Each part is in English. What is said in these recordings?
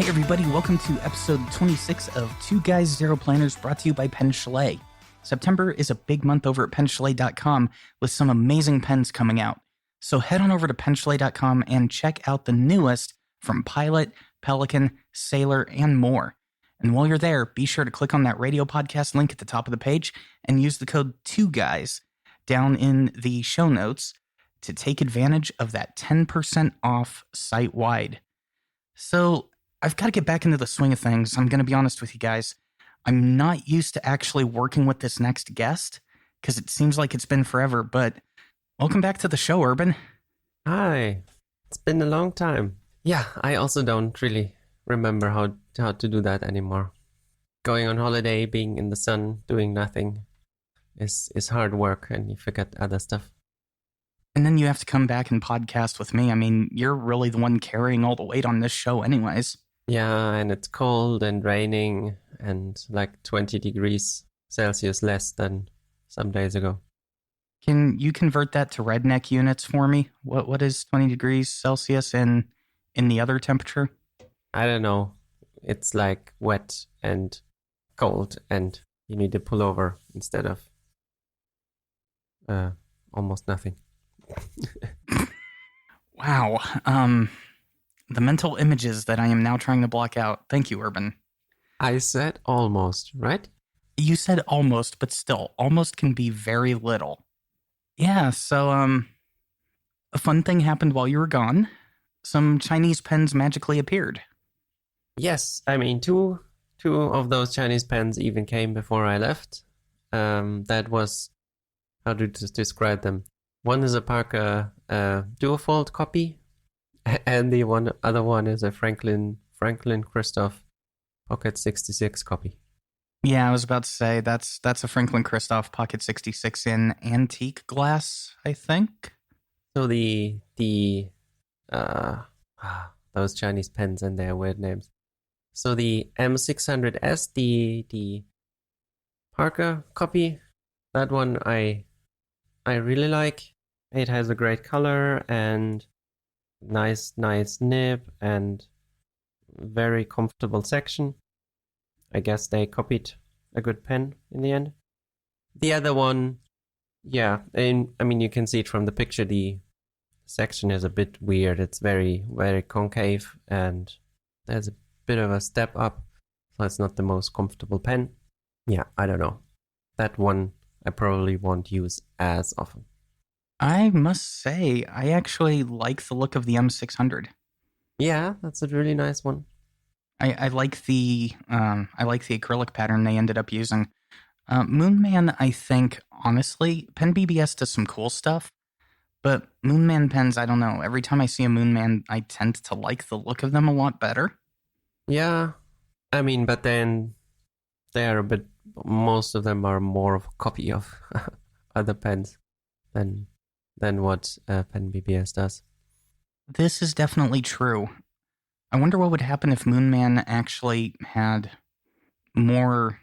everybody, welcome to episode 26 of Two Guys, Zero Planners, brought to you by Pen Chalet. September is a big month over at penchalet.com with some amazing pens coming out. So head on over to penchalet.com and check out the newest from Pilot, Pelican, Sailor, and more. And while you're there, be sure to click on that radio podcast link at the top of the page and use the code 2GUYS down in the show notes to take advantage of that 10% off site-wide. So I've got to get back into the swing of things. I'm going to be honest with you guys. I'm not used to actually working with this next guest because it seems like it's been forever, but welcome back to the show, Urban. Hi. It's been a long time. Yeah, I also don't really remember how to do that anymore. Going on holiday, being in the sun, doing nothing is hard work, and you forget other stuff. And then you have to come back and podcast with me. I mean, you're really the one carrying all the weight on this show anyways. Yeah, and it's cold and raining and like 20 degrees Celsius less than some days ago. Can you convert that to redneck units for me? What is 20 degrees Celsius in the other temperature? I don't know. It's like wet and cold and you need a pullover instead of almost nothing. Wow. The mental images that I am now trying to block out. Thank you, Urban. I said almost, right? You said almost, but still, almost can be very little. Yeah, so, a fun thing happened while you were gone. Some Chinese pens magically appeared. Yes, I mean, two of those Chinese pens even came before I left. That was, how to describe them? One is a Parker duofold copy, and the other one is a Franklin Christoph Pocket 66 copy. Yeah, I was about to say that's a Franklin Christoph Pocket 66 in antique glass, I think. So those Chinese pens and their weird names. So the M600S, the Parker copy, that one I really like. It has a great color and nice nib and very comfortable section. I guess they copied a good pen in the end. The other one, yeah, and I mean you can see it from the picture. The section is a bit weird. It's very, very concave and there's a bit of a step up, so it's not the most comfortable pen. Yeah, I don't know. That one I probably won't use as often. I must say, I actually like the look of the M600. Yeah, that's a really nice one. I like the acrylic pattern they ended up using. Moonman, I think, honestly, Pen BBS does some cool stuff, but Moonman pens, I don't know. Every time I see a Moonman, I tend to like the look of them a lot better. Yeah, I mean, but then they are a bit. Most of them are more of a copy of other pens than what Pen BBS does. This is definitely true. I wonder what would happen if Moonman actually had more,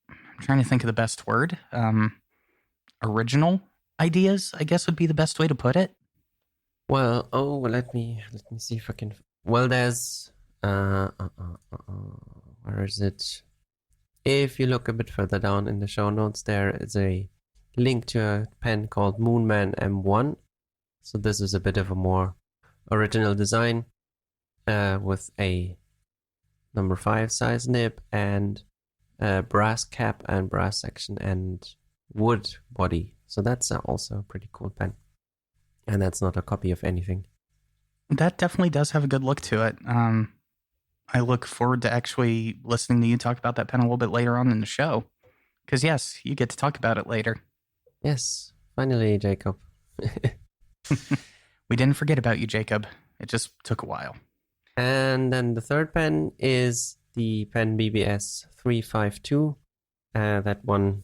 I'm trying to think of the best word, original ideas, I guess would be the best way to put it. Well, let me see if I can. Well, there's where is it? If you look a bit further down in the show notes, there is a link to a pen called Moonman M1. So this is a bit of a more original design with a number 5 size nib and brass cap and brass section and wood body. So that's also a pretty cool pen. And that's not a copy of anything. That definitely does have a good look to it. I look forward to actually listening to you talk about that pen a little bit later on in the show. Because yes, you get to talk about it later. Yes, finally, Jacob. We didn't forget about you, Jacob. It just took a while. And then the third pen is the Pen BBS 352. That one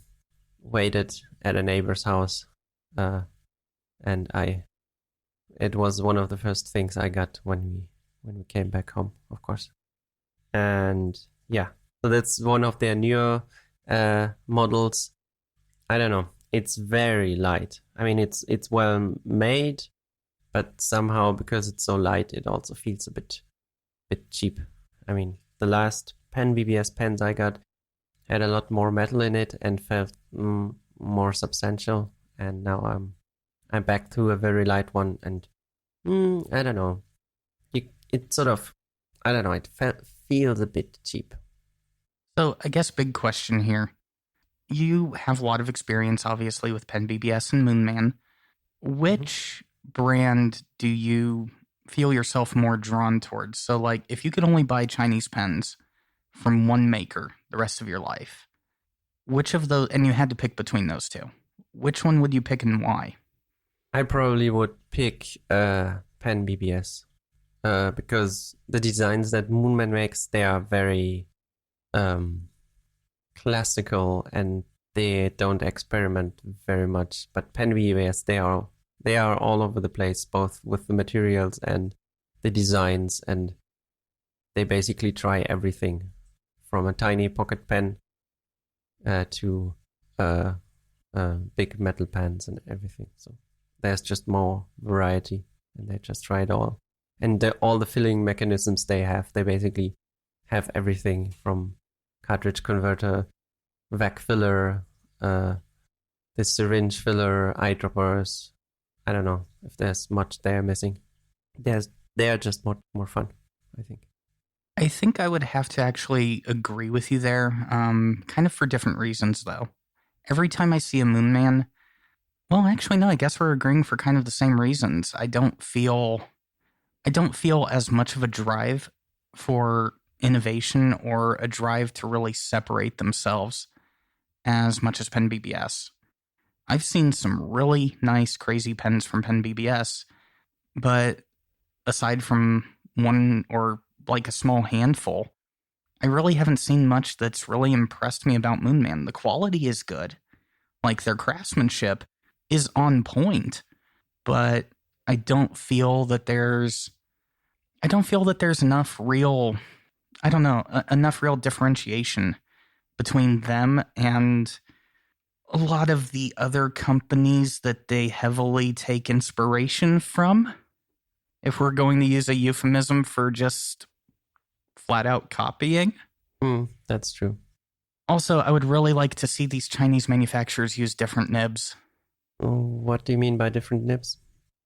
waited at a neighbor's house. And it was one of the first things I got when we came back home, of course. And yeah, so that's one of their newer models. I don't know. It's very light. I mean, it's well made, but somehow because it's so light, it also feels a bit cheap. I mean, the last pen BBS pens I got had a lot more metal in it and felt more substantial. And now I'm back to a very light one, and I don't know. It sort of, I don't know. It feels a bit cheap. So I guess big question here. You have a lot of experience, obviously, with Pen BBS and Moonman. Which brand do you feel yourself more drawn towards? So, like, if you could only buy Chinese pens from one maker the rest of your life, which of those, and you had to pick between those two, which one would you pick and why? I probably would pick Pen BBS because the designs that Moonman makes, they are very classical and they don't experiment very much. But Pen BBS, they are all over the place, both with the materials and the designs, and they basically try everything from a tiny pocket pen to big metal pens and everything. So there's just more variety, and they just try it all. And all the filling mechanisms they have, they basically have everything from cartridge converter, vac filler, the syringe filler, eyedroppers. I don't know if there's much they're missing. They are just more fun, I think. I think I would have to actually agree with you there, kind of for different reasons, though. Every time I see a Moonman, well, actually, no, I guess we're agreeing for kind of the same reasons. I don't feel as much of a drive for innovation or a drive to really separate themselves as much as Pen BBS. I've seen some really nice, crazy pens from Pen BBS, but aside from one or like a small handful, I really haven't seen much that's really impressed me about Moonman. The quality is good. Like, their craftsmanship is on point, but I don't feel that there's enough real, enough real differentiation between them and a lot of the other companies that they heavily take inspiration from, if we're going to use a euphemism for just flat out copying. That's true. Also, I would really like to see these Chinese manufacturers use different nibs. What do you mean by different nibs?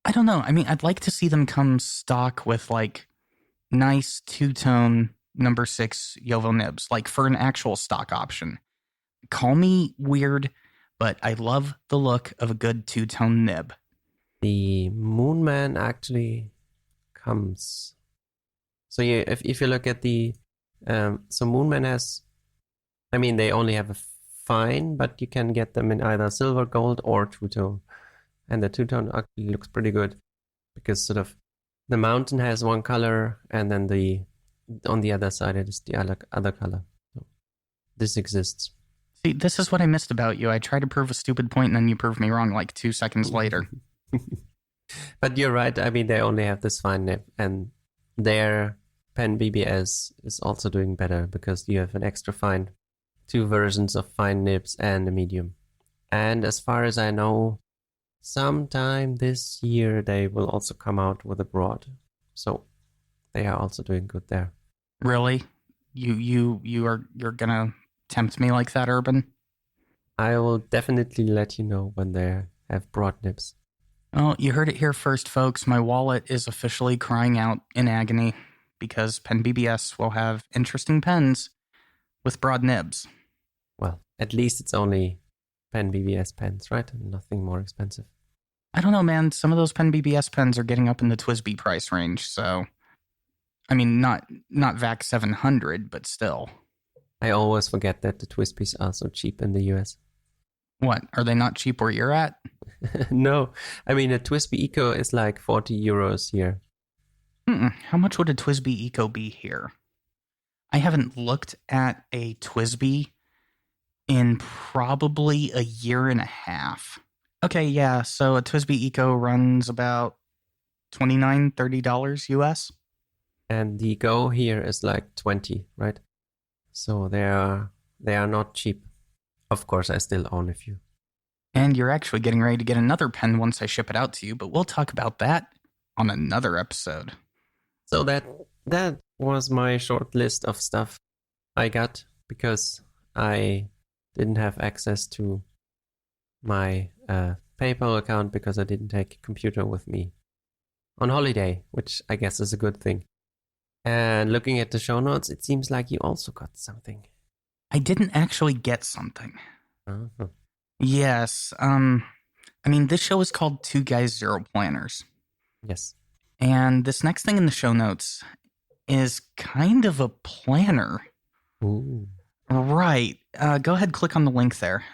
I don't know. I mean, I'd like to see them come stock with like nice two-tone number 6 Yovo nibs, like for an actual stock option. Call me weird, but I love the look of a good two-tone nib. The Moonman actually comes. So yeah, if you look at the so Moonman has, I mean, they only have a fine, but you can get them in either silver, gold, or two-tone. And the two-tone actually looks pretty good because sort of the mountain has one color, and then on the other side it is the other color. So this exists. See, this is what I missed about you. I tried to prove a stupid point, and then you proved me wrong like 2 seconds later. But you're right. I mean, they only have this fine nib, and their Pen BBS is also doing better because you have an extra fine, 2 versions of fine nibs and a medium. And as far as I know, sometime this year they will also come out with a broad. So they are also doing good there. Really? You're gonna tempt me like that, Urban? I will definitely let you know when they have broad nibs. Well, you heard it here first, folks. My wallet is officially crying out in agony because Pen BBS will have interesting pens with broad nibs. Well, at least it's only Pen BBS pens, right? Nothing more expensive. I don't know, man. Some of those Pen BBS pens are getting up in the TWSBI price range, so... I mean, not VAC 700, but still. I always forget that the TWSBIs are so cheap in the US. What? Are they not cheap where you're at? No. I mean, a TWSBI Eco is like 40 euros here. How much would a TWSBI Eco be here? I haven't looked at a TWSBI in probably a year and a half. Okay, yeah, so a TWSBI Eco runs about $29, $30 US. And the Go here is like 20, right? So they are not cheap. Of course, I still own a few. And you're actually getting ready to get another pen once I ship it out to you, but we'll talk about that on another episode. So that was my short list of stuff I got because I didn't have access to my PayPal account because I didn't take a computer with me on holiday, which I guess is a good thing. And looking at the show notes, it seems like you also got something. I didn't actually get something. Uh-huh. Yes. I mean, this show is called Two Guys, Zero Planners. Yes. And this next thing in the show notes is kind of a planner. Ooh. Right. Go ahead, click on the link there.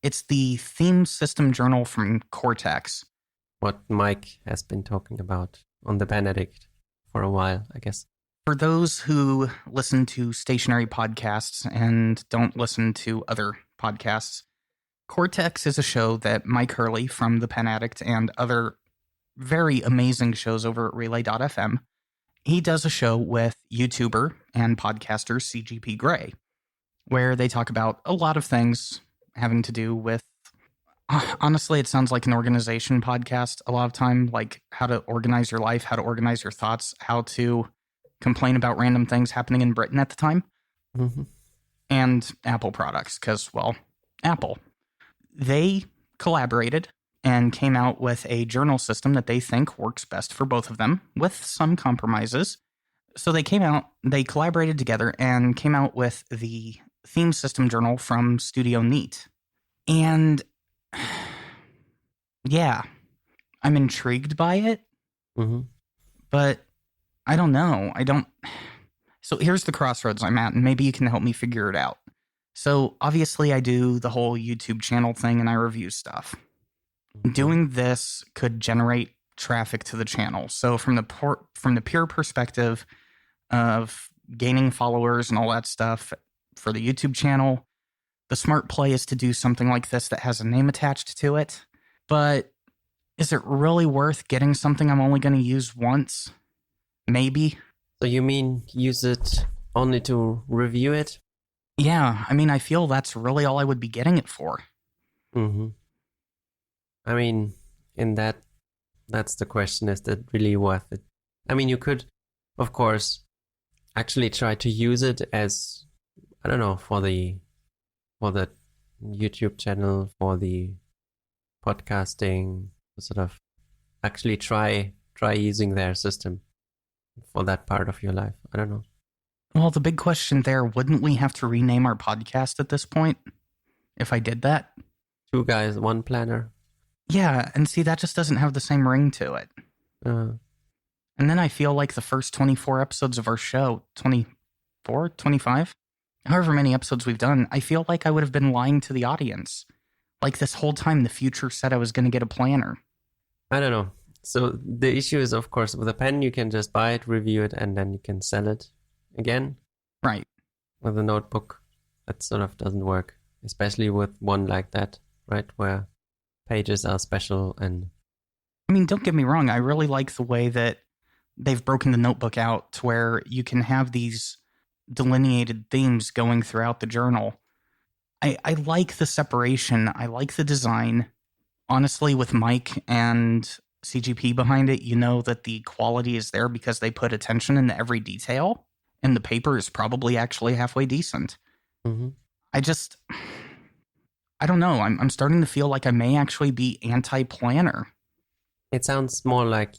It's the theme system journal from Cortex. What Mike has been talking about on the Benedict for a while, I guess. For those who listen to stationary podcasts and don't listen to other podcasts, Cortex is a show that Mike Hurley from The Pen Addict and other very amazing shows over at Relay.fm, he does a show with YouTuber and podcaster CGP Grey, where they talk about a lot of things having to do with, honestly, it sounds like an organization podcast a lot of time, like how to organize your life, how to organize your thoughts, how to complain about random things happening in Britain at the time, and Apple products, because, well, Apple. They collaborated and came out with a journal system that they think works best for both of them, with some compromises. So they collaborated together and came out with the theme system journal from Studio Neat. And yeah, I'm intrigued by it, but I don't know. So here's the crossroads I'm at, and maybe you can help me figure it out. So obviously I do the whole YouTube channel thing and I review stuff. Doing this could generate traffic to the channel. So from the pure perspective of gaining followers and all that stuff for the YouTube channel, the smart play is to do something like this that has a name attached to it. But is it really worth getting something I'm only going to use once? Maybe. So you mean use it only to review it? Yeah, I mean, I feel that's really all I would be getting it for. I mean, that's the question, is that really worth it? I mean, you could, of course, actually try to use it as, I don't know, for the YouTube channel, for the podcasting, sort of actually try using their system for that part of your life. I don't know. Well, the big question there, wouldn't we have to rename our podcast at this point if I did that? Two Guys, One Planner. Yeah, and see, that just doesn't have the same ring to it. And then I feel like the first 24 episodes of our show, 24, 25, however many episodes we've done, I feel like I would have been lying to the audience. Like this whole time, the future said I was going to get a planner. I don't know. So the issue is, of course, with a pen, you can just buy it, review it, and then you can sell it again. Right. With a notebook, that sort of doesn't work, especially with one like that, right? Where pages are special. And I mean, don't get me wrong, I really like the way that they've broken the notebook out to where you can have these delineated themes going throughout the journal. I like the separation. I like the design. Honestly, with Mike and CGP behind it, you know that the quality is there because they put attention into every detail, and the paper is probably actually halfway decent. I don't know. I'm starting to feel like I may actually be anti-planner. It sounds more like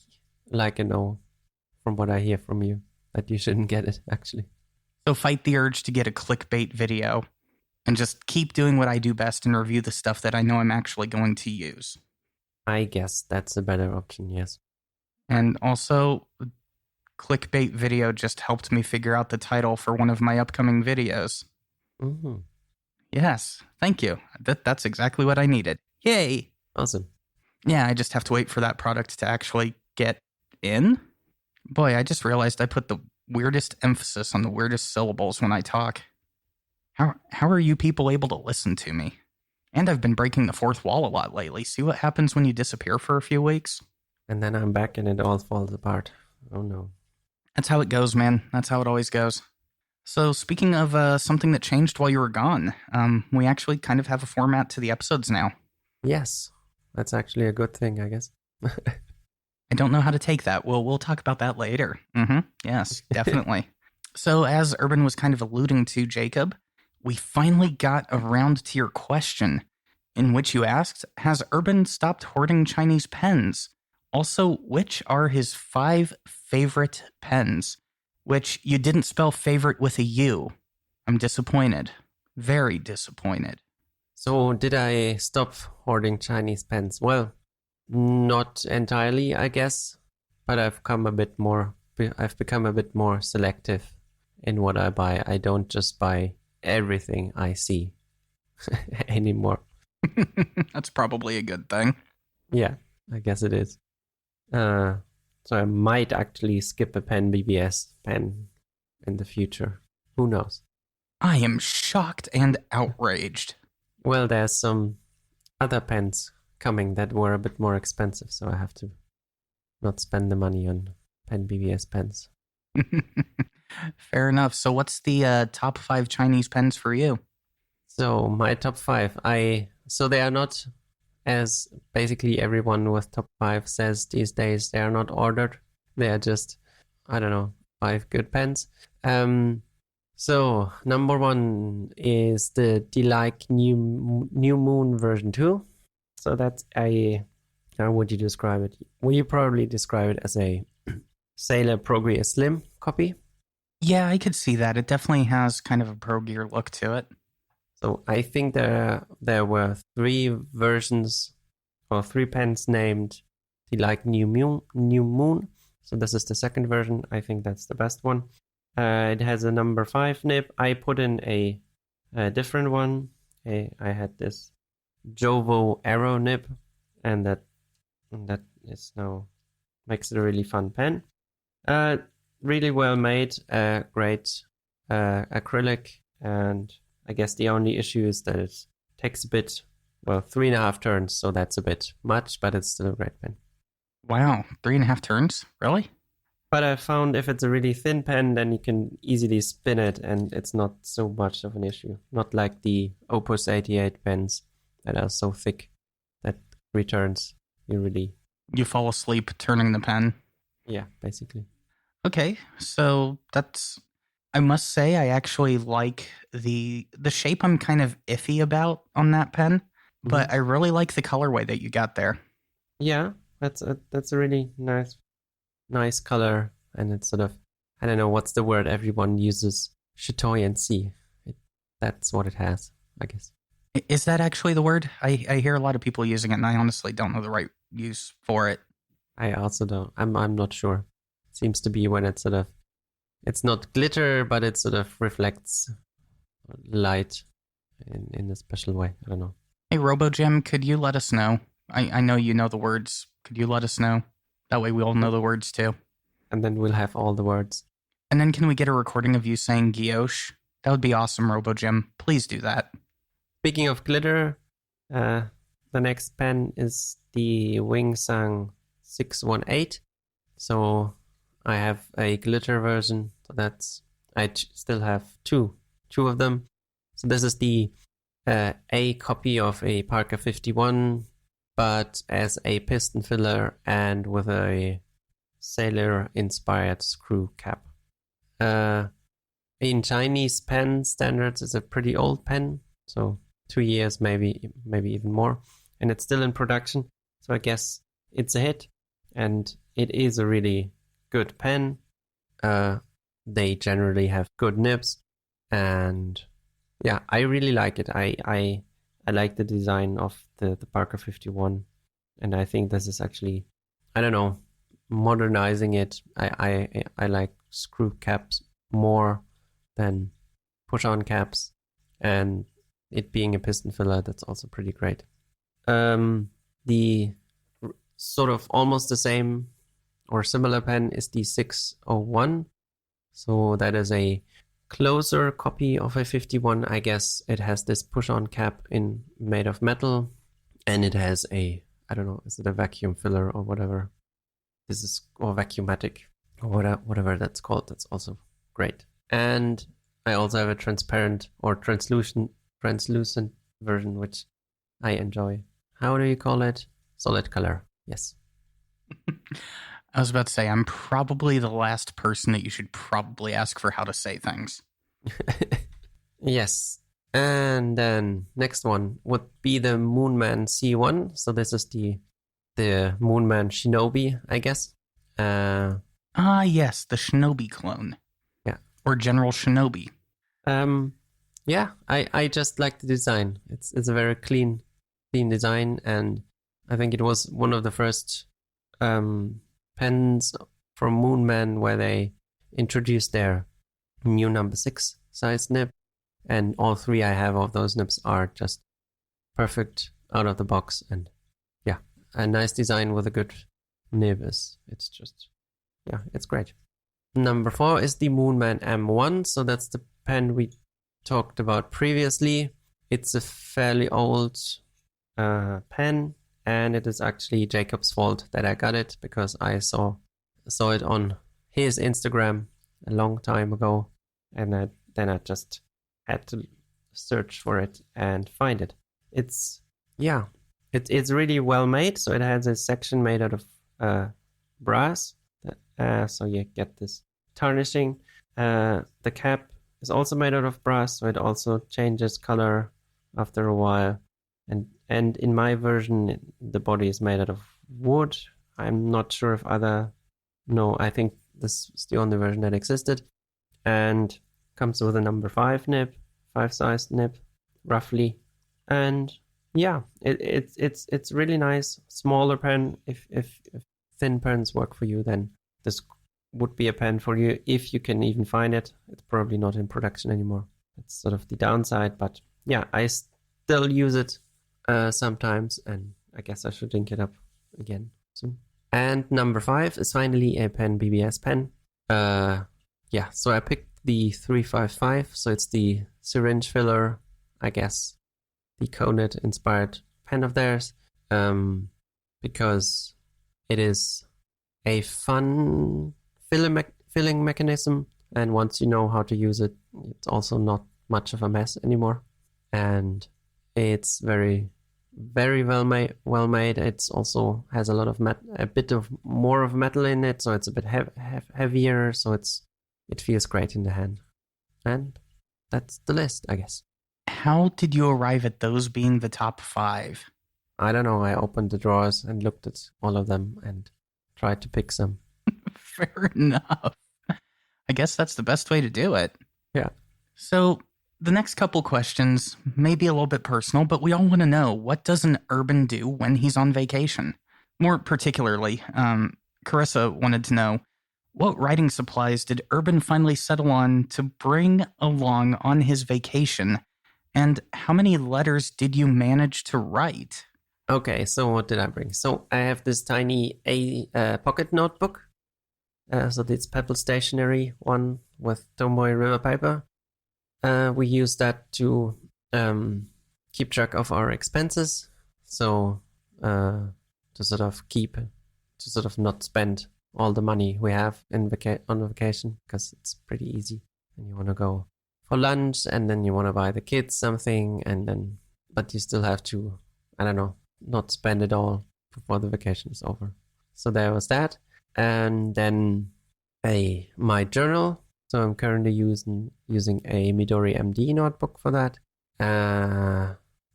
a no, from what I hear from you, that you shouldn't get it, actually. So fight the urge to get a clickbait video and just keep doing what I do best and review the stuff that I know I'm actually going to use. I guess that's a better option, yes. And also, clickbait video just helped me figure out the title for one of my upcoming videos. Yes, thank you. That's exactly what I needed. Yay! Awesome. Yeah, I just have to wait for that product to actually get in. Boy, I just realized I put the weirdest emphasis on the weirdest syllables when I talk. How are you people able to listen to me? And I've been breaking the fourth wall a lot lately. See what happens when you disappear for a few weeks? And then I'm back and it all falls apart. Oh no. That's how it goes, man. That's how it always goes. So speaking of something that changed while you were gone, we actually kind of have a format to the episodes now. Yes. That's actually a good thing, I guess. I don't know how to take that. We'll talk about that later. Yes, definitely. So, as Urban was kind of alluding to, Jacob, we finally got around to your question, in which you asked, has Urban stopped hoarding Chinese pens? Also, which are his 5 favorite pens? Which you didn't spell favorite with a U. I'm disappointed. Very disappointed. So did I stop hoarding Chinese pens? Well, not entirely, I guess, but I've become a bit more selective in what I buy. I don't just buy everything I see anymore. That's probably a good thing. Yeah, I guess it is. So I might actually skip a pen BBS pen in the future. Who knows? I am shocked and outraged. Well, there's some other pens coming that were a bit more expensive, so I have to not spend the money on pen BBS pens. Fair enough. So what's the top 5 Chinese pens for you? So my top 5, so they are not, as basically everyone with top 5 says these days, they are not ordered. They are just, I don't know, 5 good pens. So number 1 is the D-Like New Moon version 2. So that's how would you describe it? Well, you probably describe it as a Sailor Pro Gear Slim copy. Yeah, I could see that. It definitely has kind of a Pro Gear look to it. So I think there were 3 versions or 3 pens named D-Like New Moon. So this is the second version. I think that's the best one. It has a number 5 nib. I put in a different one. I had this Jovo Arrow nib, and that is now makes it a really fun pen. Really well made, great acrylic, and I guess the only issue is that it takes a bit, 3.5 turns, so that's a bit much, but it's still a great pen. Wow, 3.5 turns? Really? But I found if it's a really thin pen, then you can easily spin it, and it's not so much of an issue. Not like the Opus 88 pens that are so thick that 3 turns, you fall asleep turning the pen. Yeah, basically. Okay, so I must say I actually like the shape. I'm kind of iffy about on that pen, but I really like the colorway that you got there. Yeah, that's a really nice color, and it's sort of, I don't know what's the word everyone uses, chatoyancy. That's what it has, I guess. Is that actually the word? I hear a lot of people using it, and I honestly don't know the right use for it. I also don't. I'm not sure. Seems to be when it's sort of, it's not glitter, but it sort of reflects light in a special way. I don't know. Hey, RoboJim, could you let us know? I know you know the words. Could you let us know? That way we all know the words too. And then we'll have all the words. And then can we get a recording of you saying guilloche? That would be awesome, RoboJim. Please do that. Speaking of glitter, the next pen is the Wingsang 618. So I have a glitter version. So I still have two of them. So this is the A copy of a Parker 51, but as a piston filler and with a Sailor-inspired screw cap. In Chinese pen standards, it's a pretty old pen, so 2 years, maybe even more, and it's still in production. So I guess it's a hit, and it is a really good pen. They generally have good nibs, and yeah, I really like it. I like the design of the Parker 51, and I think this is actually, I don't know, modernizing it. I like screw caps more than push-on caps, and it being a piston filler, that's also pretty great. The sort of almost the same or similar pen is the 601. So that is a closer copy of a 51. I guess it has this push-on cap made of metal, and it has a, I don't know, is it a vacuum filler or whatever? This is, or vacuumatic or whatever that's called. That's also great. And I also have a transparent or translucent version, which I enjoy. How do you call it? Solid color. Yes. I was about to say, I'm probably the last person that you should probably ask for how to say things. Yes. And then next one would be the Moonman C1. So this is the Moonman Shinobi, I guess. Yes, the Shinobi clone. Yeah. Or General Shinobi. Yeah, I just like the design. It's a very clean design, and I think it was one of the first pens from Moonman where they introduced their new number 6 size nib, and all 3 I have of those nibs are just perfect out of the box, and yeah, a nice design with a good nib it's just, yeah, it's great. Number 4 is the Moonman M1, so that's the pen we talked about previously. It's a fairly old pen, and it is actually Jacob's fault that I got it, because I saw it on his Instagram a long time ago, and then I just had to search for it and find it. It's really well made. So it has a section made out of brass, so you get this tarnishing. The cap is also made out of brass, so it also changes color after a while. And in my version, the body is made out of wood. I'm not sure if I think this is the only version that existed. And comes with a number 5 nib, 5-sized nib, roughly. And yeah, it's really nice. Smaller pen. If thin pens work for you, then this would be a pen for you if you can even find it. It's probably not in production anymore. That's sort of the downside, but yeah, I still use it sometimes, and I guess I should link it up again soon. And number 5 is finally a pen BBS pen. Yeah, so I picked the 355, so it's the syringe filler, I guess, the Conet inspired pen of theirs, because it is a fun filling mechanism, and once you know how to use it, it's also not much of a mess anymore, and it's very, very well made. It's also has a lot of a bit of more of metal in it, so it's a bit heavier, so it feels great in the hand. And that's the list, I guess. How did you arrive at those being the top 5? I don't know. I opened the drawers and looked at all of them and tried to pick some. Fair enough. I guess that's the best way to do it. Yeah. So the next couple questions may be a little bit personal, but we all want to know, what does an urban do when he's on vacation? More particularly, Carissa wanted to know, what writing supplies did Urban finally settle on to bring along on his vacation? And how many letters did you manage to write? Okay, so what did I bring? So I have this tiny pocket notebook. So it's Pebble Stationery one with Tomoe River paper. We use that to keep track of our expenses. So to sort of not spend all the money we have on vacation, because it's pretty easy. And you want to go for lunch, and then you want to buy the kids something, but you still have to, I don't know, not spend it all before the vacation is over. So there was that. And then my journal. So I'm currently using a Midori MD notebook for that.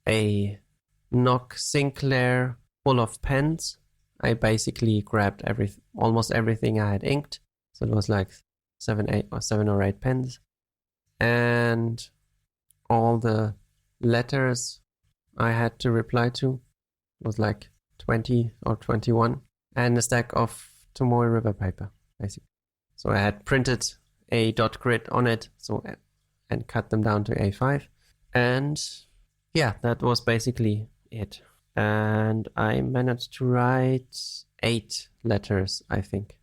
A Nock Sinclair full of pens. I basically grabbed almost everything I had inked. So it was like 7 or 8 pens. And all the letters I had to reply to was like 20 or 21. And a stack of Tomoe River paper, basically. So I had printed a dot grid on it, and cut them down to A5. And yeah, that was basically it. And I managed to write 8 letters, I think,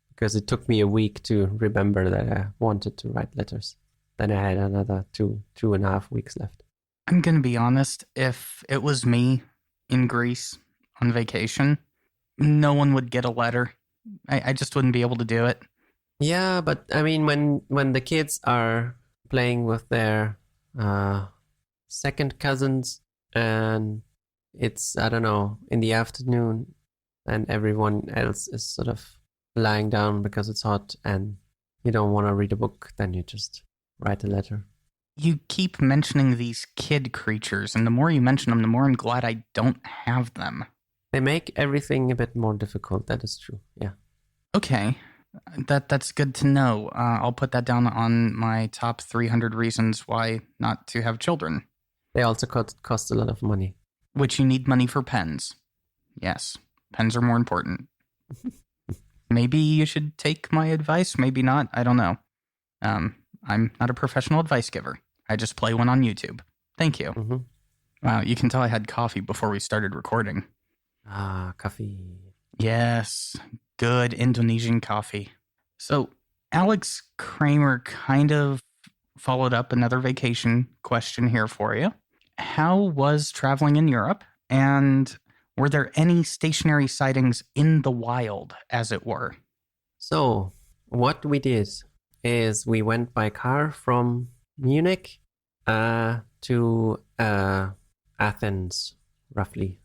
because it took me a week to remember that I wanted to write letters. Then I had another 2.5 weeks left. I'm going to be honest, if it was me in Greece on vacation, no one would get a letter. I just wouldn't be able to do it. Yeah, but I mean, when the kids are playing with their second cousins, and it's, I don't know, in the afternoon, and everyone else is sort of lying down because it's hot and you don't want to read a book, then you just write a letter. You keep mentioning these kid creatures, and the more you mention them, the more I'm glad I don't have them. They make everything a bit more difficult. That is true. Yeah. Okay. That's good to know. I'll put that down on my top 300 reasons why not to have children. They also cost a lot of money. Which you need money for pens. Yes, pens are more important. Maybe you should take my advice, maybe not. I don't know. I'm not a professional advice giver. I just play one on YouTube. Thank you. Mm-hmm. Wow, you can tell I had coffee before we started recording. Ah, coffee. Yes, good Indonesian coffee. So, Alex Kramer kind of followed up another vacation question here for you. How was traveling in Europe, and were there any stationary sightings in the wild, as it were? So, what we did is we went by car from Munich to Athens, roughly.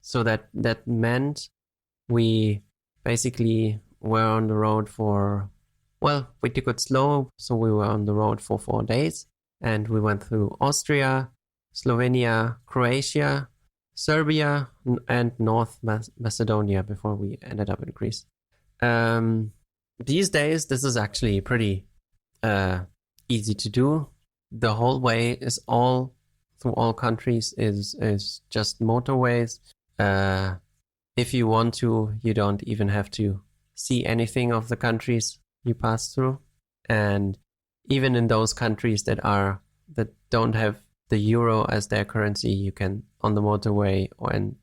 So that meant we basically were on the road we took it slow, so we were on the road for 4 days, and we went through Austria, Slovenia, Croatia, Serbia, and North Macedonia before we ended up in Greece. These days, this is actually pretty easy to do. The whole way is all through all countries is just motorways. If you want to, you don't even have to see anything of the countries you pass through. And even in those countries that don't have the euro as their currency, you can, on the motorway and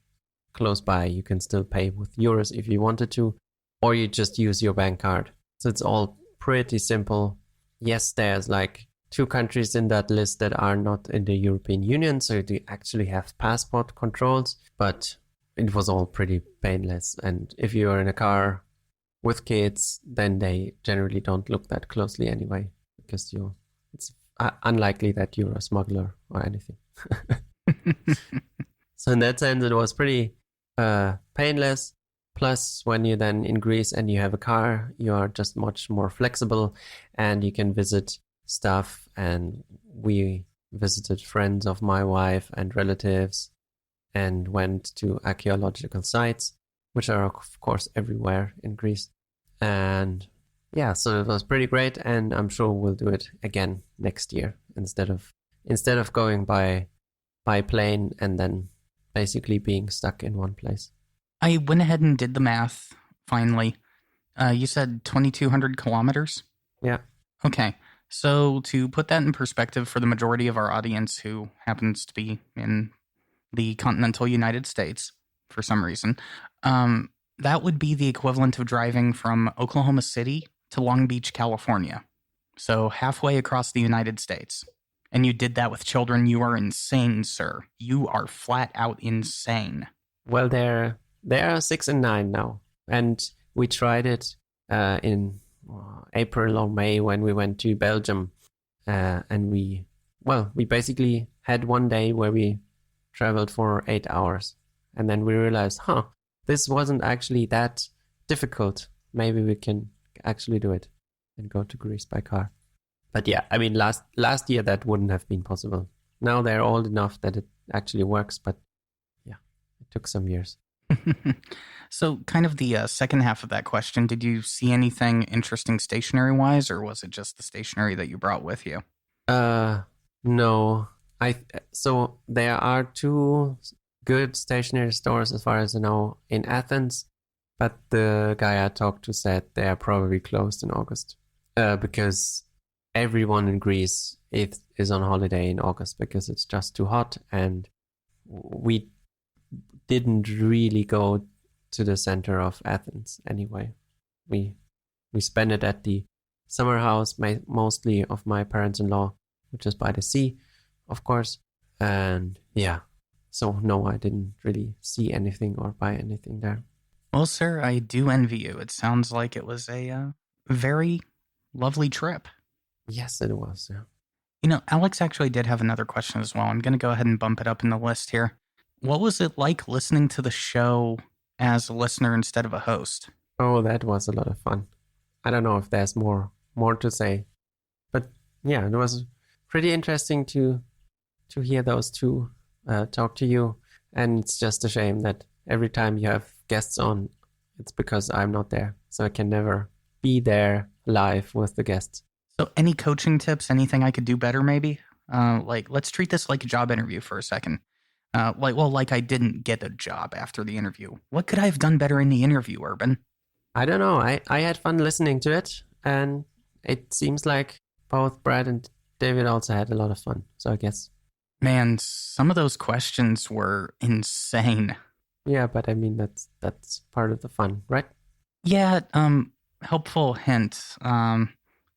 close by, you can still pay with euros if you wanted to, or you just use your bank card. So it's all pretty simple. Yes, there's like 2 countries in that list that are not in the European Union, so you actually have passport controls, but it was all pretty painless. And if you are in a car with kids, then they generally don't look that closely anyway, because it's unlikely that you're a smuggler or anything. So in that sense, it was pretty painless. Plus, when you're then in Greece and you have a car, you are just much more flexible and you can visit stuff. And we visited friends of my wife and relatives and went to archaeological sites, which are, of course, everywhere in Greece. And yeah, so it was pretty great. And I'm sure we'll do it again next year instead of going by plane and then basically being stuck in one place. I went ahead and did the math, finally. You said 2,200 kilometers? Yeah. Okay. So to put that in perspective for the majority of our audience who happens to be in the continental United States for some reason, that would be the equivalent of driving from Oklahoma City to Long Beach, California. So halfway across the United States. And you did that with children. You are insane, sir. You are flat out insane. Well, they're 6 and 9 now. And we tried it in April or May when we went to Belgium. And we basically had one day where we traveled for 8 hours. And then we realized, this wasn't actually that difficult. Maybe we can actually do it and go to Greece by car. But yeah, I mean, last year that wouldn't have been possible. Now they're old enough that it actually works. But yeah, it took some years. So kind of the second half of that question, did you see anything interesting stationery-wise, or was it just the stationery that you brought with you? No. So there are 2 good stationery stores, as far as I know, in Athens, but the guy I talked to said they are probably closed in August, because everyone in Greece is on holiday in August because it's just too hot, and we didn't really go to the center of Athens anyway. We spent it at the summer house, mostly of my parents-in-law, which is by the sea, of course. And yeah, so no, I didn't really see anything or buy anything there. Well, sir, I do envy you. It sounds like it was a very lovely trip. Yes, it was. Yeah. You know, Alex actually did have another question as well. I'm going to go ahead and bump it up in the list here. What was it like listening to the show as a listener instead of a host? Oh, that was a lot of fun. I don't know if there's more to say, but yeah, it was pretty interesting to hear those two talk to you. And it's just a shame that every time you have guests on, it's because I'm not there, so I can never be there live with the guests. So, any coaching tips? Anything I could do better? Maybe. Let's treat this like a job interview for a second. Like I didn't get a job after the interview. What could I have done better in the interview, Urban? I don't know. I had fun listening to it, and it seems like both Brad and David also had a lot of fun. So I guess. Man, some of those questions were insane. Yeah, but I mean that's part of the fun, right? Yeah, helpful hint.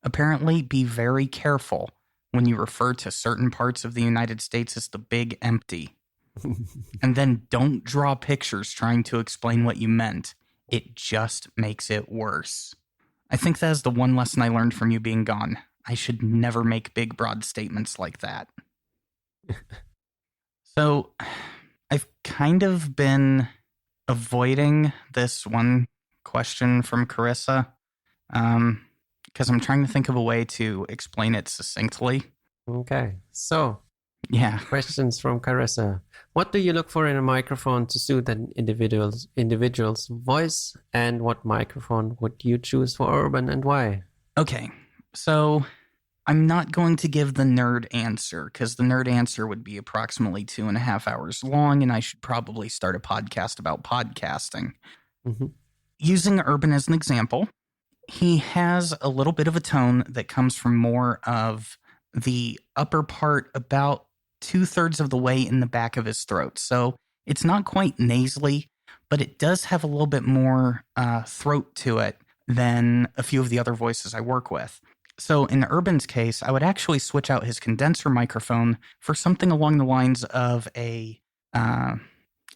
Apparently be very careful when you refer to certain parts of the United States as the big empty. And then don't draw pictures trying to explain what you meant. It just makes it worse. I think that is the one lesson I learned from you being gone. I should never make big, broad statements like that. So, I've kind of been avoiding this one question from Carissa because I'm trying to think of a way to explain it succinctly. Okay, so Yeah. questions from Carissa. What do you look for in a microphone to suit an individual's voice, and what microphone would you choose for Urban and why? Okay, so I'm not going to give the nerd answer because the nerd answer would be approximately 2.5 hours long, and I should probably start a podcast about podcasting. Mm-hmm. Using Urban as an example, he has a little bit of a tone that comes from more of the upper part, about 2/3 of the way in the back of his throat. So it's not quite nasally, but it does have a little bit more throat to it than a few of the other voices I work with. So in Urban's case, I would actually switch out his condenser microphone for something along the lines of an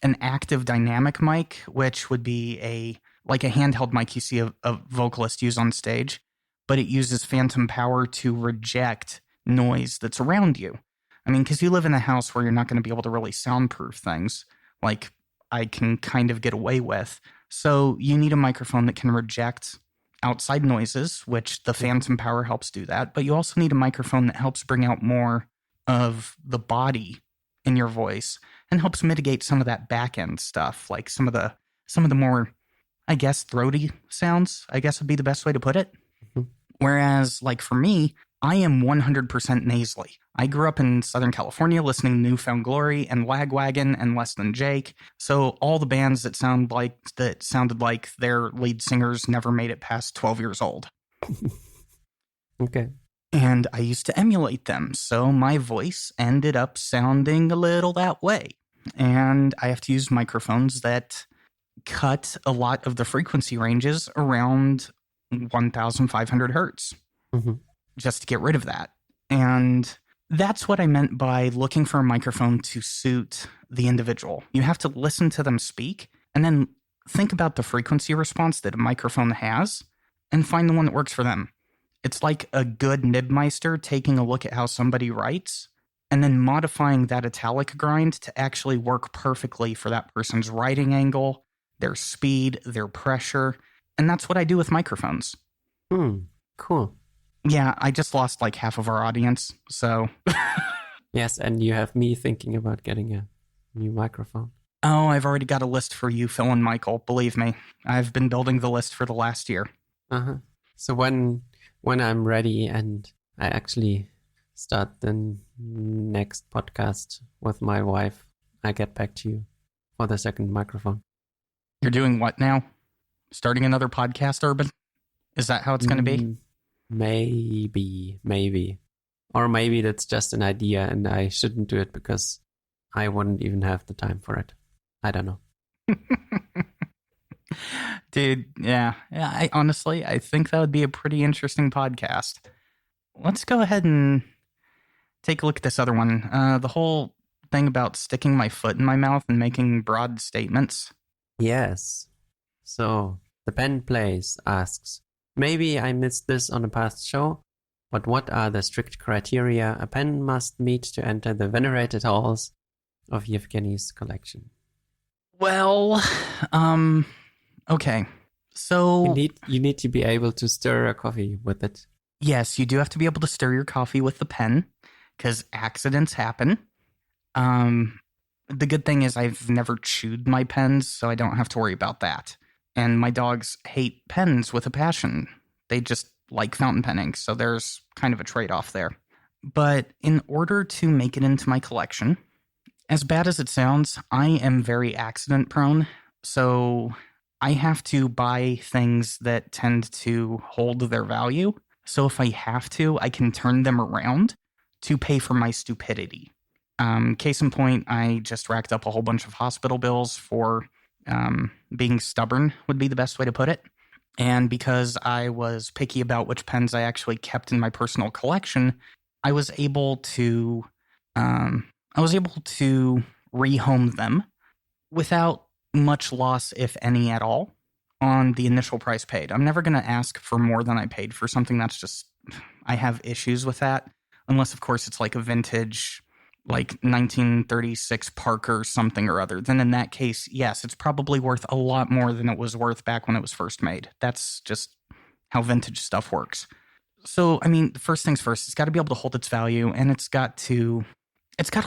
active dynamic mic, which would be like a handheld mic you see a vocalist use on stage, but it uses phantom power to reject noise that's around you. I mean, because you live in a house where you're not going to be able to really soundproof things like I can kind of get away with. So you need a microphone that can reject outside noises, which the phantom power helps do that. But you also need a microphone that helps bring out more of the body in your voice and helps mitigate some of that back end stuff, like some of the more, I guess, throaty sounds, I guess would be the best way to put it. Mm-hmm. Whereas, like for me, I am 100% nasally. I grew up in Southern California listening to New Found Glory and Lagwagon and Less Than Jake. So all the bands that sounded like their lead singers never made it past 12 years old. Okay. And I used to emulate them. So my voice ended up sounding a little that way. And I have to use microphones that cut a lot of the frequency ranges around 1,500 hertz. Mm-hmm. Just to get rid of that. And that's what I meant by looking for a microphone to suit the individual. You have to listen to them speak and then think about the frequency response that a microphone has and find the one that works for them. It's like a good Nibmeister taking a look at how somebody writes and then modifying that italic grind to actually work perfectly for that person's writing angle, their speed, their pressure. And that's what I do with microphones. Cool. Yeah, I just lost like half of our audience, so... Yes, and you have me thinking about getting a new microphone. Oh, I've already got a list for you, Phil and Michael. Believe me, I've been building the list for the last year. Uh-huh. So when I'm ready and I actually start the next podcast with my wife, I get back to you for the second microphone. You're doing what now? Starting another podcast, Urban? Is that how it's going to be? Maybe. Or maybe that's just an idea and I shouldn't do it because I wouldn't even have the time for it. I don't know. Dude, yeah. I think that would be a pretty interesting podcast. Let's go ahead and take a look at this other one. The whole thing about sticking my foot in my mouth and making broad statements. Yes. So, the Pen Plays asks, maybe I missed this on a past show, but what are the strict criteria a pen must meet to enter the venerated halls of Yvgenii's collection? Well, okay. So, You need to be able to stir a coffee with it. yes, you do have to be able to stir your coffee with the pen because accidents happen. Um, the good thing is I've never chewed my pens, so I don't have to worry about that. And my dogs hate pens with a passion. They just like fountain pen ink, so there's kind of a trade-off there. But in order to make it into my collection, as bad as it sounds, I am very accident prone. So I have to buy things that tend to hold their value. So if I have to, I can turn them around to pay for my stupidity. Case in point, I just racked up a whole bunch of hospital bills for being stubborn, would be the best way to put it. And because I was picky about which pens I actually kept in my personal collection, I was able to rehome them without much loss, if any at all, on the initial price paid. I'm never going to ask for more than I paid for something. That's just, I have issues with that. Unless, of course, it's like a vintage, like 1936 Parker something or other. Then in that case, yes, it's probably worth a lot more than it was worth back when it was first made. That's just how vintage stuff works. So, I mean, first things first, it's got to be able to hold its value, and it's got to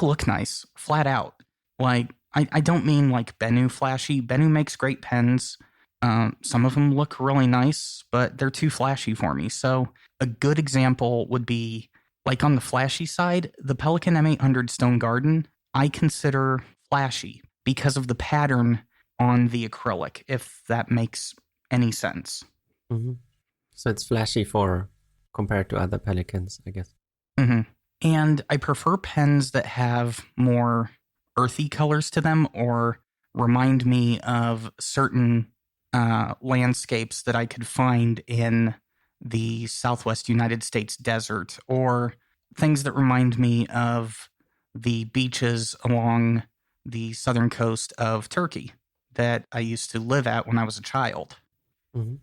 look nice, flat out. Like, I don't mean like Bennu flashy. Bennu makes great pens. Some of them look really nice, but they're too flashy for me. So a good example would be, like on the flashy side, the Pelican M800 Stone Garden, I consider flashy because of the pattern on the acrylic, if that makes any sense. Mm-hmm. So it's flashy compared to other Pelicans, I guess. Mm-hmm. And I prefer pens that have more earthy colors to them or remind me of certain landscapes that I could find in the Southwest United States desert, or things that remind me of the beaches along the southern coast of Turkey that I used to live at when I was a child. Mm-hmm.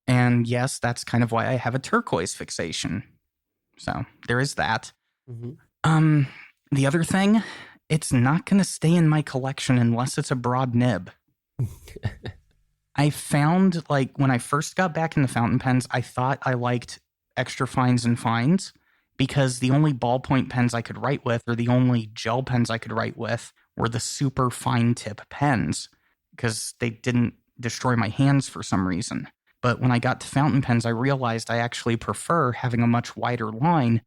And yes, that's kind of why I have a turquoise fixation. So there is that. Mm-hmm. The other thing, it's not going to stay in my collection unless it's a broad nib. I found, like, when I first got back into fountain pens, I thought I liked extra fines and fines because the only ballpoint pens I could write with, or the only gel pens I could write with, were the super fine tip pens because they didn't destroy my hands for some reason. But when I got to fountain pens, I realized I actually prefer having a much wider line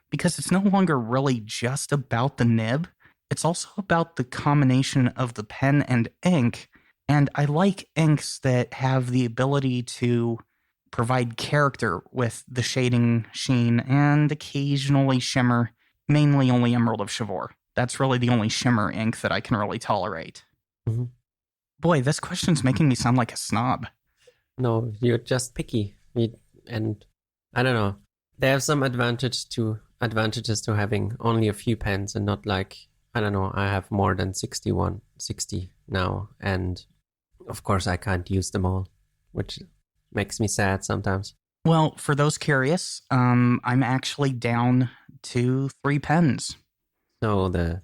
because it's no longer really just about the nib. It's also about the combination of the pen and ink. And I like inks that have the ability to provide character with the shading, sheen, and occasionally shimmer, mainly only Emerald of Chivor. That's really the only shimmer ink that I can really tolerate. Mm-hmm. Boy, this question's making me sound like a snob. No, you're just picky. And I don't know. There are some advantages to having only a few pens and not like, I don't know, I have more than 60 now. And of course I can't use them all, which makes me sad sometimes. Well, for those curious, I'm actually down to 3 pens. So the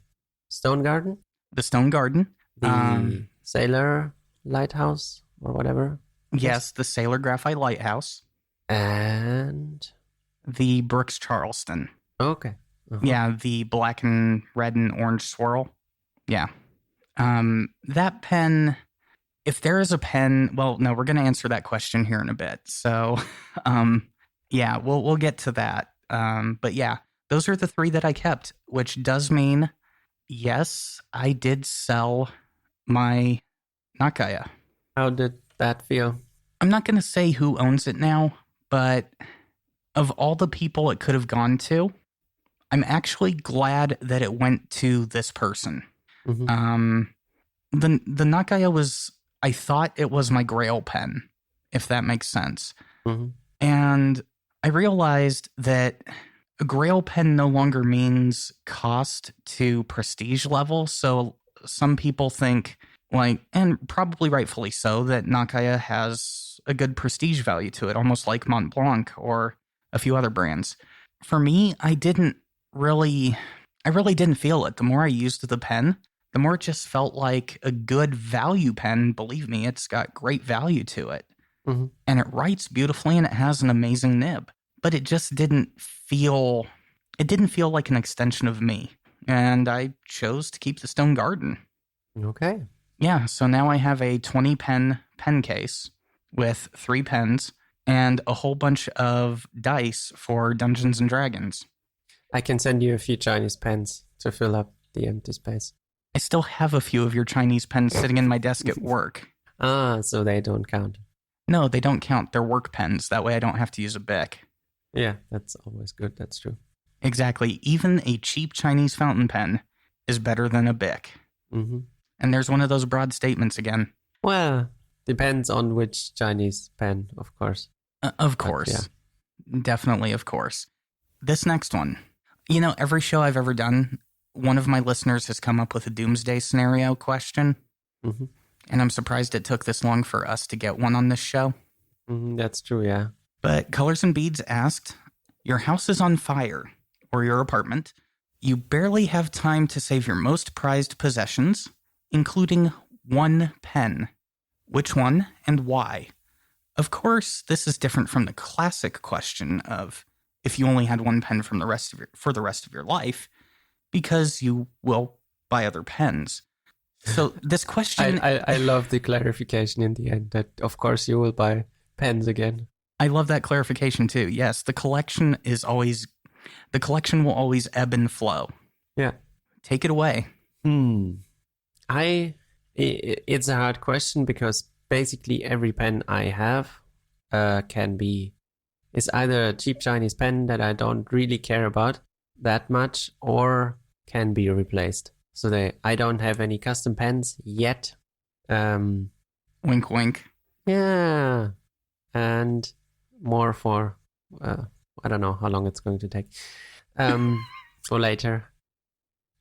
Stone Garden? The Stone Garden. The Sailor Lighthouse or whatever? Yes, the Sailor Graphite Lighthouse. And the Brooks Charleston. Okay. Uh-huh. Yeah, the black and red and orange swirl. Yeah. That pen, if there is a pen, well, no, we're going to answer that question here in a bit. So, yeah, we'll get to that. But yeah, those are the 3 that I kept, which does mean, yes, I did sell my Nakaya. How did that feel? I'm not going to say who owns it now, but of all the people it could have gone to, I'm actually glad that it went to this person. Mm-hmm. The Nakaya was, I thought it was my Grail pen, if that makes sense. Mm-hmm. And I realized that a Grail pen no longer means cost to prestige level. So some people think, like, and probably rightfully so, that Nakaya has a good prestige value to it, almost like Mont Blanc or a few other brands. For me, I really didn't feel it. The more I used the pen, the more it just felt like a good value pen. Believe me, it's got great value to it. Mm-hmm. and it writes beautifully and it has an amazing nib, but it just didn't feel like an extension of me. And I chose to keep the Stone Garden. Okay. Yeah, so now I have a 20 pen case with 3 pens and a whole bunch of dice for Dungeons and Dragons. I can send you a few Chinese pens to fill up the empty space. I still have a few of your Chinese pens sitting in my desk at work. So they don't count. No, they don't count. They're work pens. That way I don't have to use a Bic. Yeah, that's always good. That's true. Exactly. Even a cheap Chinese fountain pen is better than a Bic. Mm-hmm. And there's one of those broad statements again. Well, depends on which Chinese pen, of course. Of course. Yeah. Definitely, of course. This next one. Every show I've ever done, one of my listeners has come up with a doomsday scenario question. Mm-hmm. And I'm surprised it took this long for us to get one on this show. Mm-hmm, that's true, yeah. But Colors and Beads asked, your house is on fire, or your apartment. You barely have time to save your most prized possessions, including one pen. Which one and why? Of course, this is different from the classic question of if you only had one pen for the rest of your life, because you will buy other pens. So this question... I love the clarification in the end that, of course, you will buy pens again. I love that clarification, too. Yes, the collection will always ebb and flow. Yeah. Take it away. It's a hard question because basically every pen I have is either a cheap Chinese pen that I don't really care about that much or can be replaced. So I don't have any custom pens yet. Wink, wink. Yeah. And more for, I don't know how long it's going to take. For later.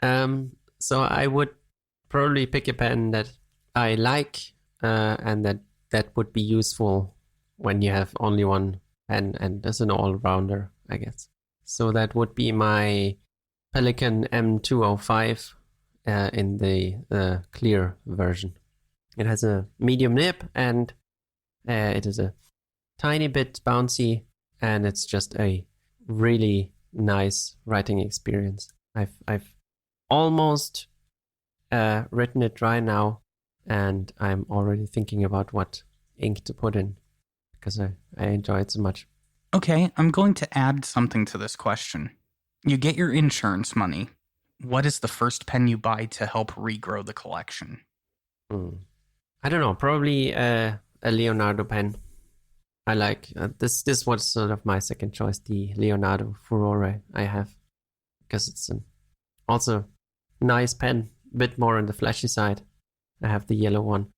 So I would probably pick a pen that I like and that would be useful when you have only one pen and as an all-rounder, I guess. So that would be my Pelikan M205 in the clear version. It has a medium nib and it is a tiny bit bouncy and it's just a really nice writing experience. I've almost written it dry now and I'm already thinking about what ink to put in because I enjoy it so much. Okay, I'm going to add something to this question. You get your insurance money. What is the first pen you buy to help regrow the collection? I don't know, probably a Leonardo pen. I like this was sort of my second choice, the Leonardo Furore I have, because it's also nice pen, a bit more on the flashy side. I have the yellow one.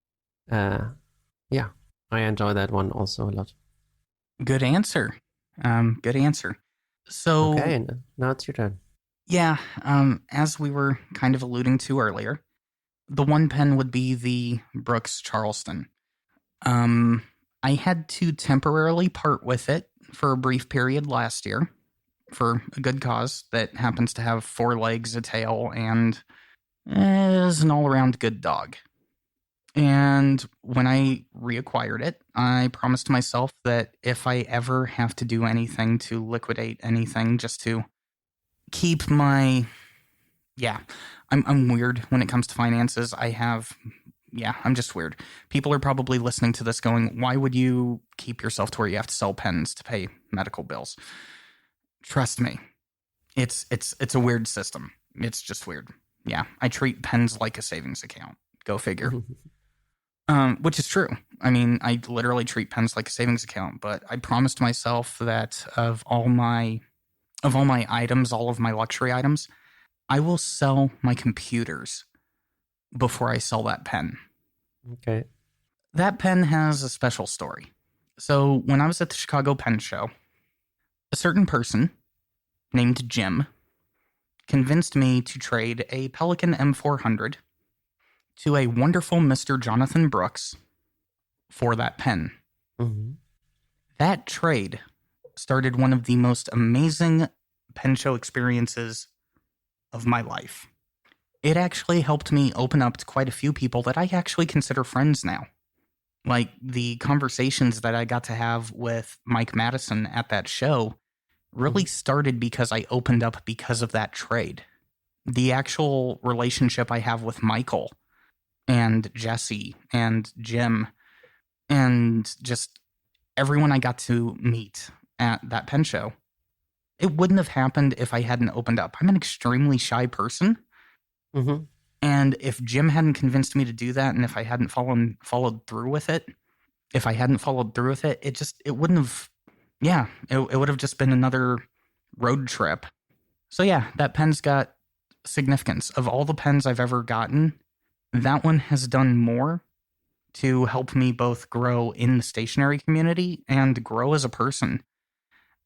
Yeah, I enjoy that one also a lot. Good answer. Good answer. So okay, now it's your turn. Yeah, as we were kind of alluding to earlier, the one pen would be the Brooks Charleston. I had to temporarily part with it for a brief period last year for a good cause that happens to have 4 legs, a tail, and is an all-around good dog. And when I reacquired it, I promised myself that if I ever have to do anything to liquidate anything just to keep my... Yeah, I'm weird when it comes to finances. I'm just weird. People are probably listening to this going, why would you keep yourself to where you have to sell pens to pay medical bills? Trust me, it's a weird system. It's just weird. Yeah, I treat pens like a savings account. Go figure. Which is true. I mean, I literally treat pens like a savings account, but I promised myself that of all my items, all of my luxury items, I will sell my computers before I sell that pen. Okay. That pen has a special story. So when I was at the Chicago Pen Show, a certain person named Jim convinced me to trade a Pelikan M400 to a wonderful Mr. Jonathan Brooks for that pen. Mm-hmm. That trade started one of the most amazing pen show experiences of my life. It actually helped me open up to quite a few people that I actually consider friends now. Like the conversations that I got to have with Mike Madison at that show really started because I opened up because of that trade. The actual relationship I have with Michael and Jesse and Jim and just everyone I got to meet at that pen show, it wouldn't have happened if I hadn't opened up. I'm an extremely shy person. Mm-hmm. And if Jim hadn't convinced me to do that, and if I hadn't followed through with it, it wouldn't have, yeah, it would have just been another road trip. So yeah, that pen's got significance. Of all the pens I've ever gotten, that one has done more to help me both grow in the stationary community and grow as a person.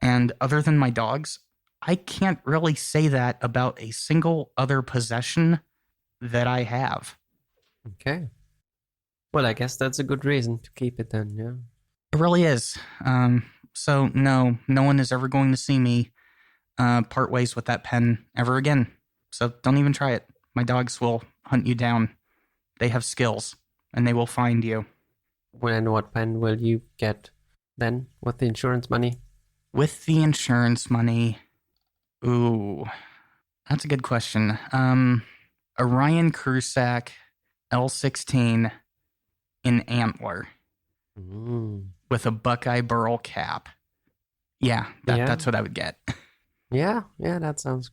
And other than my dogs, I can't really say that about a single other possession that I have. Okay. Well, I guess that's a good reason to keep it then, yeah. It really is. So no one is ever going to see me part ways with that pen ever again. So don't even try it. My dogs will hunt you down. They have skills, and they will find you. And what pen will you get then with the insurance money? With the insurance money, ooh, that's a good question. A Ryan Krusak L16 in antler with a Buckeye Burl cap. Yeah, that's what I would get. Yeah, that sounds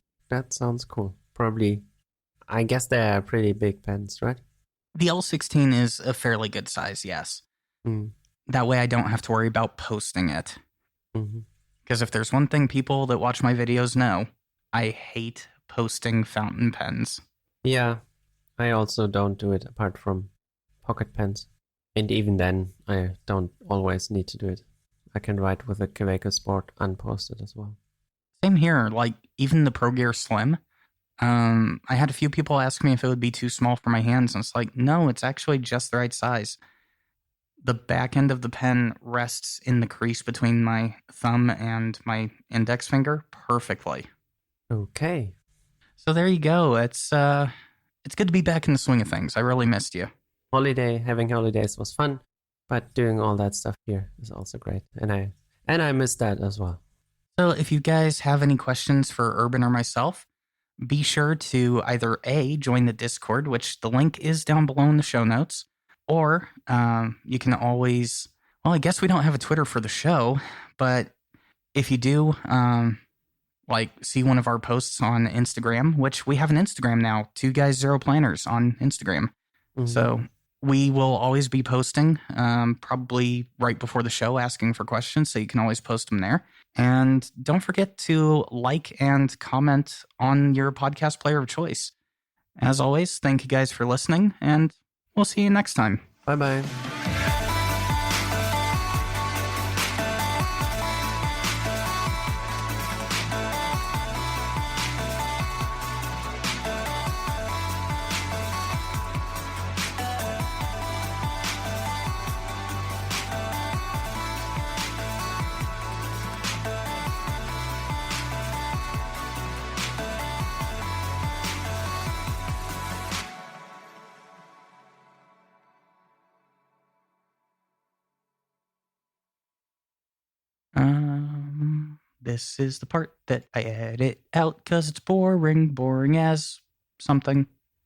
cool. Probably, I guess they're pretty big pens, right? The L16 is a fairly good size, yes. That way I don't have to worry about posting it. Because if there's one thing people that watch my videos know, I hate posting fountain pens. Yeah, I also don't do it apart from pocket pens. And even then, I don't always need to do it. I can write with a Kaweco Sport unposted as well. Same here. Like, even the Pro Gear Slim. I had a few people ask me if it would be too small for my hands, and it's like, no, it's actually just the right size. The back end of the pen rests in the crease between my thumb and my index finger perfectly. Okay. So there you go. It's good to be back in the swing of things. I really missed you. Having holidays was fun, but doing all that stuff here is also great. And I missed that as well. So if you guys have any questions for Urban or myself, be sure to either A, join the Discord, which the link is down below in the show notes, or you can always, well, I guess we don't have a Twitter for the show, but if you do, see one of our posts on Instagram, which we have an Instagram now, 2 Guys 0 Planners on Instagram. So we will always be posting, probably right before the show, asking for questions, so you can always post them there. And don't forget to like and comment on your podcast player of choice. As always, thank you guys for listening, and we'll see you next time. Bye-bye. This is the part that I edit out because it's boring as something.